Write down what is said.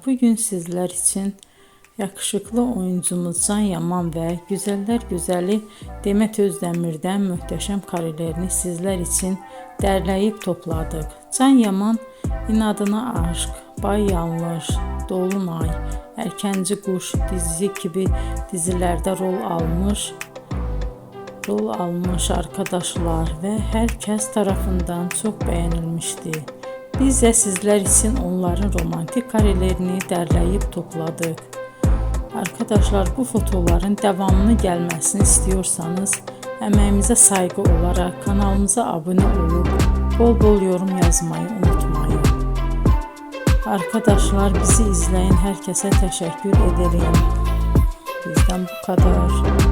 bugün sizler için yakışıklı oyuncumuz Can Yaman ve güzeller güzeli Demet Özdemir'den muhteşem karelerini sizler için derleyip topladık. Can Yaman İnadına Aşk, Bay Yanlış, Dolunay, Erkenci Kuş dizi gibi dizilerde rol almış arkadaşlar ve herkes tarafından çok beğenilmişti. Biz de sizler için onların romantik karelerini derleyip topladık. Arkadaşlar, bu fotoların devamını gelmesini istiyorsanız emeğimize saygı olarak kanalımıza abone olup bol bol yorum yazmayı unutmayın. Arkadaşlar, bizi izleyen herkese teşekkür ederim. Bizden bu kadar.